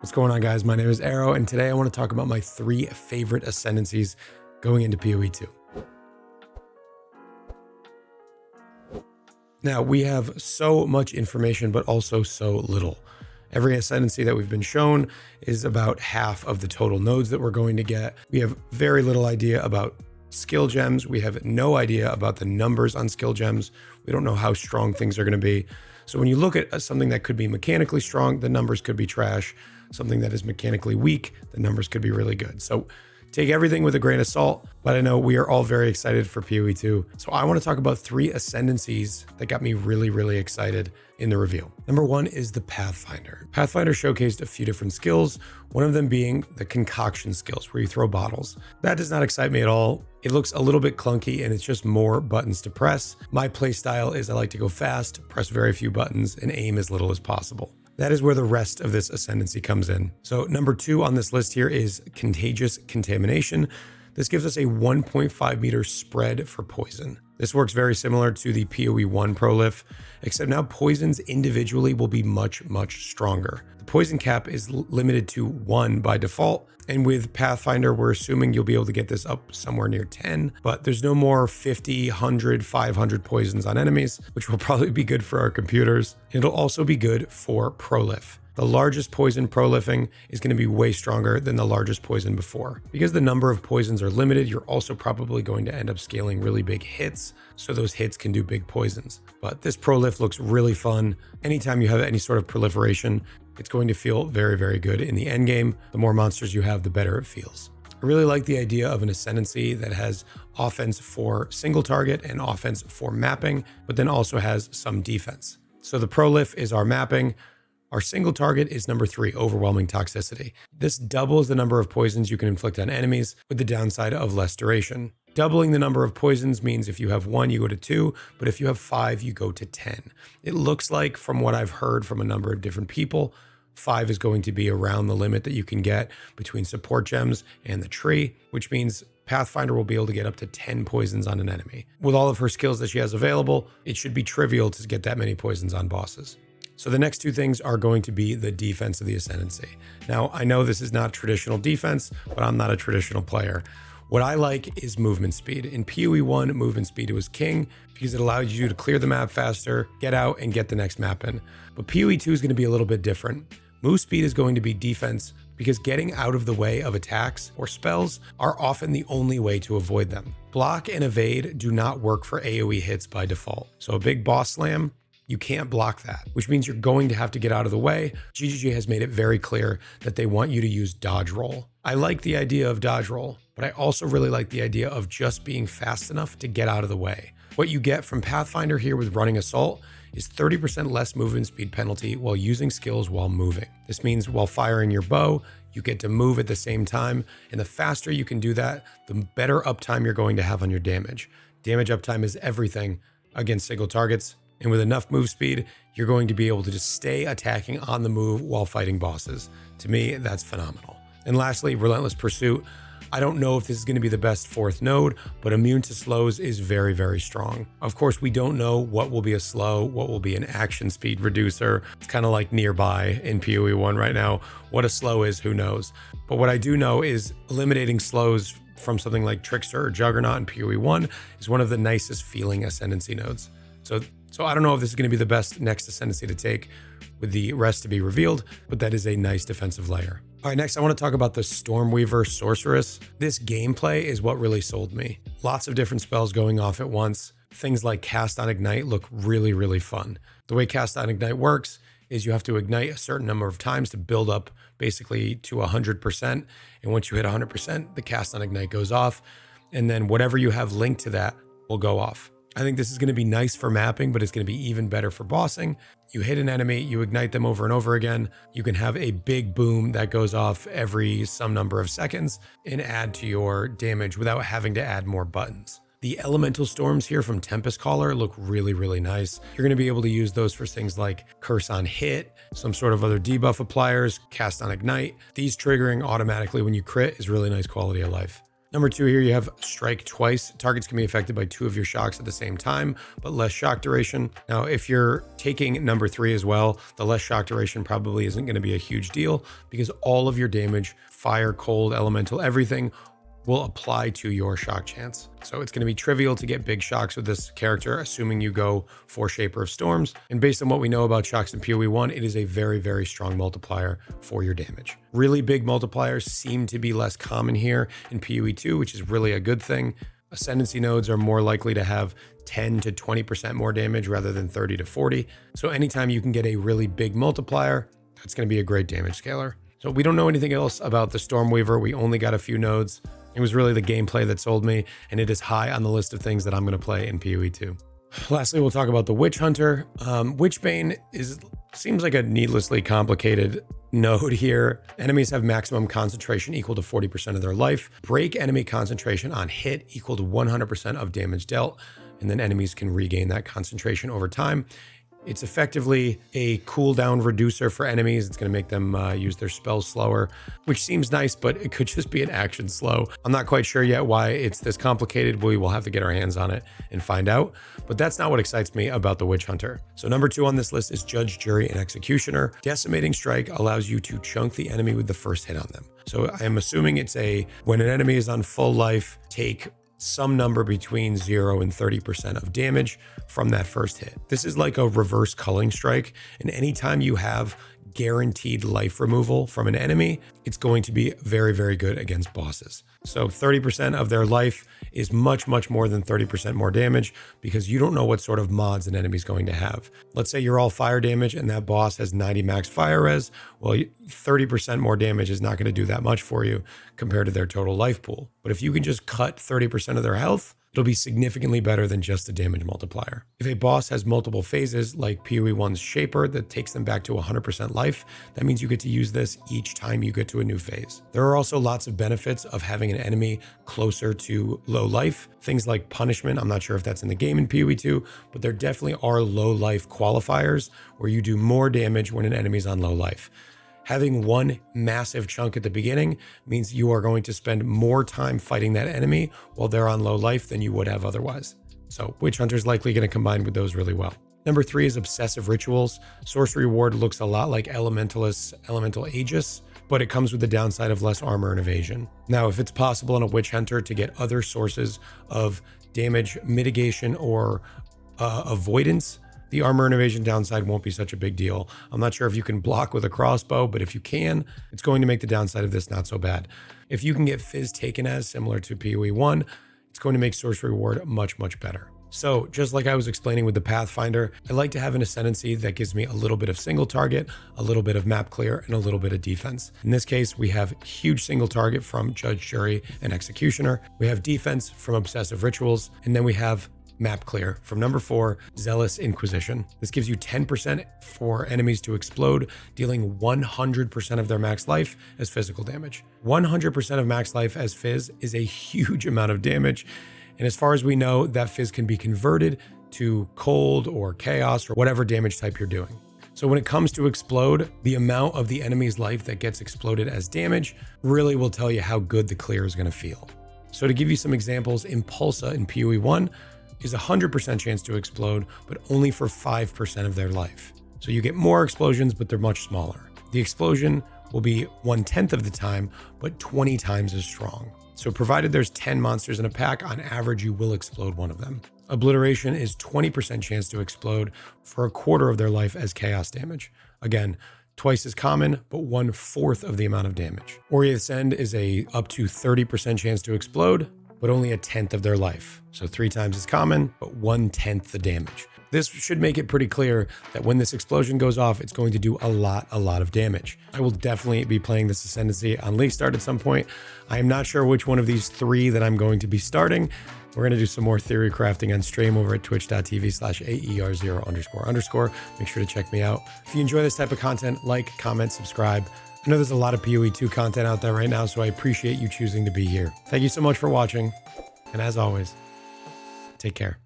What's going on, guys? My name is Arrow, and today I want to talk about my 3 favorite Ascendancies going into PoE 2. Now, we have so much information, but also so little. Every Ascendancy that we've been shown is about half of the total nodes that we're going to get. We have very little idea about skill gems. We have no idea about the numbers on skill gems. We don't know how strong things are going to be. So when you look at something that could be mechanically strong, the numbers could be trash. Something that is mechanically weak, the numbers could be really good. So take everything with a grain of salt, but I know we are all very excited for PoE 2. So I want to talk about 3 Ascendancies that got me really excited in the reveal. Number 1 is the Pathfinder. Pathfinder showcased a few different skills, one of them being the concoction skills where you throw bottles. That does not excite me at all. It looks a little bit clunky and it's just more buttons to press. My play style is I like to go fast, press very few buttons, and aim as little as possible. That is where the rest of this Ascendancy comes in. So number 2 on this list here is Contagious Contamination. This gives us a 1.5 meter spread for poison. This works very similar to the PoE 1 prolif, except now poisons individually will be much stronger. The poison cap is limited to 1 by default, and with Pathfinder, we're assuming you'll be able to get this up somewhere near 10, but there's no more 50, 100, 500 poisons on enemies, which will probably be good for our computers. It'll also be good for prolif. The largest poison prolifing is going to be way stronger than the largest poison before. Because the number of poisons are limited, you're also probably going to end up scaling really big hits, so those hits can do big poisons. But this prolif looks really fun. Anytime you have any sort of proliferation, it's going to feel very good in the end game. The more monsters you have, the better it feels. I really like the idea of an Ascendancy that has offense for single target and offense for mapping, but then also has some defense. So the prolif is our mapping. Our single target is number 3, overwhelming toxicity. This doubles the number of poisons you can inflict on enemies with the downside of less duration. Doubling the number of poisons means if you have 1, you go to 2, but if you have 5, you go to 10. It looks like, from what I've heard from a number of different people, 5 is going to be around the limit that you can get between support gems and the tree, which means Pathfinder will be able to get up to 10 poisons on an enemy. With all of her skills that she has available, it should be trivial to get that many poisons on bosses. So the next 2 things are going to be the defense of the Ascendancy. Now, I know this is not traditional defense, but I'm not a traditional player. What I like is movement speed. In PoE 1, movement speed was king because it allowed you to clear the map faster, get out, and get the next map in. But PoE 2 is going to be a little bit different. Move speed is going to be defense because getting out of the way of attacks or spells are often the only way to avoid them. Block and evade do not work for AoE hits by default. So a big boss slam, you can't block that, which means you're going to have to get out of the way. GGG has made it very clear that they want you to use dodge roll. I like the idea of dodge roll, but I also really like the idea of just being fast enough to get out of the way. What you get from Pathfinder here with running assault is 30% less movement speed penalty while using skills while moving. This means while firing your bow, you get to move at the same time, and the faster you can do that, the better uptime you're going to have on your damage. Damage uptime is everything against single targets. And with enough move speed, you're going to be able to just stay attacking on the move while fighting bosses. To me, that's phenomenal. And lastly, Relentless Pursuit. I don't know if this is going to be the best 4th node, but immune to slows is very strong. Of course, we don't know what will be a slow, what will be an action speed reducer. It's kind of like nearby in PoE 1 right now. What a slow is, who knows? But what I do know is eliminating slows from something like Trickster or Juggernaut in PoE 1 is one of the nicest feeling Ascendancy nodes. So I don't know if this is going to be the best next Ascendancy to take, with the rest to be revealed, but that is a nice defensive layer. All right, next I want to talk about the Stormweaver Sorceress. This gameplay is what really sold me. Lots of different spells going off at once. Things like Cast on Ignite look really fun. The way Cast on Ignite works is you have to ignite a certain number of times to build up basically to 100%. And once you hit 100%, the Cast on Ignite goes off. And then whatever you have linked to that will go off. I think this is going to be nice for mapping, but it's going to be even better for bossing. You hit an enemy, you ignite them over and over again. You can have a big boom that goes off every some number of seconds and add to your damage without having to add more buttons. The elemental storms here from Tempest Caller look really nice. You're going to be able to use those for things like Curse on Hit, some sort of other debuff appliers, Cast on Ignite. These triggering automatically when you crit is really nice quality of life. Number 2 here, you have strike twice. Targets can be affected by 2 of your shocks at the same time, but less shock duration. Now, if you're taking number 3 as well, the less shock duration probably isn't going to be a huge deal because all of your damage, fire, cold, elemental, everything will apply to your shock chance. So it's going to be trivial to get big shocks with this character, assuming you go for Shaper of Storms. And based on what we know about shocks in PoE 1, it is a very, very strong multiplier for your damage. Really big multipliers seem to be less common here in PoE 2, which is really a good thing. Ascendancy nodes are more likely to have 10 to 20% more damage rather than 30 to 40. So anytime you can get a really big multiplier, that's going to be a great damage scaler. So we don't know anything else about the Stormweaver. We only got a few nodes. It was really the gameplay that sold me, and it is high on the list of things that I'm going to play in PoE 2. Lastly, we'll talk about the Witchhunter. Witchbane seems like a needlessly complicated node here. Enemies have maximum concentration equal to 40% of their life. Break enemy concentration on hit equal to 100% of damage dealt, and then enemies can regain that concentration over time. It's effectively a cooldown reducer for enemies. It's going to make them use their spells slower, which seems nice, but it could just be an action slow. I'm not quite sure yet why it's this complicated. We will have to get our hands on it and find out. But that's not what excites me about the Witchhunter. So number 2 on this list is Judge, Jury, and Executioner. Decimating Strike allows you to chunk the enemy with the first hit on them. So I am assuming it's when an enemy is on full life, take some number between 0 and 30% of damage from that first hit. This is like a reverse culling strike, and anytime you have guaranteed life removal from an enemy, it's going to be very, very good against bosses. So 30% of their life is much, much more than 30% more damage because you don't know what sort of mods an enemy is going to have. Let's say you're all fire damage and that boss has 90 max fire res. Well, 30% more damage is not going to do that much for you compared to their total life pool. But if you can just cut 30% of their health, it'll be significantly better than just a damage multiplier. If a boss has multiple phases, like PoE 1's Shaper, that takes them back to 100% life, that means you get to use this each time you get to a new phase. There are also lots of benefits of having an enemy closer to low life. Things like punishment, I'm not sure if that's in the game in PoE 2, but there definitely are low life qualifiers where you do more damage when an enemy's on low life. Having one massive chunk at the beginning means you are going to spend more time fighting that enemy while they're on low life than you would have otherwise. So Witchhunter is likely going to combine with those really well. Number 3 is Obsessive Rituals. Sorcery Ward looks a lot like Elemental Aegis, but it comes with the downside of less armor and evasion. Now, if it's possible in a Witchhunter to get other sources of damage mitigation or avoidance, the armor and evasion downside won't be such a big deal. I'm not sure if you can block with a crossbow, but if you can, it's going to make the downside of this not so bad. If you can get Fizz taken as similar to PoE 1, it's going to make Sorcery Ward much, much better. So just like I was explaining with the Pathfinder, I like to have an Ascendancy that gives me a little bit of single target, a little bit of map clear, and a little bit of defense. In this case, we have huge single target from Judge, Jury, and Executioner. We have defense from Obsessive Rituals, and then we have map clear from number 4, Zealous Inquisition. This gives you 10% for enemies to explode, dealing 100% of their max life as physical damage. 100% of max life as Fizz is a huge amount of damage. And as far as we know, that Fizz can be converted to cold or chaos or whatever damage type you're doing. So when it comes to explode, the amount of the enemy's life that gets exploded as damage really will tell you how good the clear is going to feel. So to give you some examples, Impulsa in PoE 1 is 100% chance to explode, but only for 5% of their life. So you get more explosions, but they're much smaller. The explosion will be 1/10 of the time, but 20 times as strong. So provided there's 10 monsters in a pack, on average, you will explode one of them. Obliteration is 20% chance to explode for 1/4 of their life as chaos damage. Again, twice as common, but 1/4 of the amount of damage. Oriath's End is up to 30% chance to explode, but only 1/10 of their life. So 3 times as common, but 1/10 the damage. This should make it pretty clear that when this explosion goes off, it's going to do a lot of damage. I will definitely be playing this Ascendancy on League Start at some point. I am not sure which one of these 3 that I'm going to be starting. We're going to do some more theory crafting on stream over at twitch.tv/AER0__. Make sure to check me out. If you enjoy this type of content, like, comment, subscribe. I know there's a lot of PoE 2 content out there right now, so I appreciate you choosing to be here. Thank you so much for watching, and as always, take care.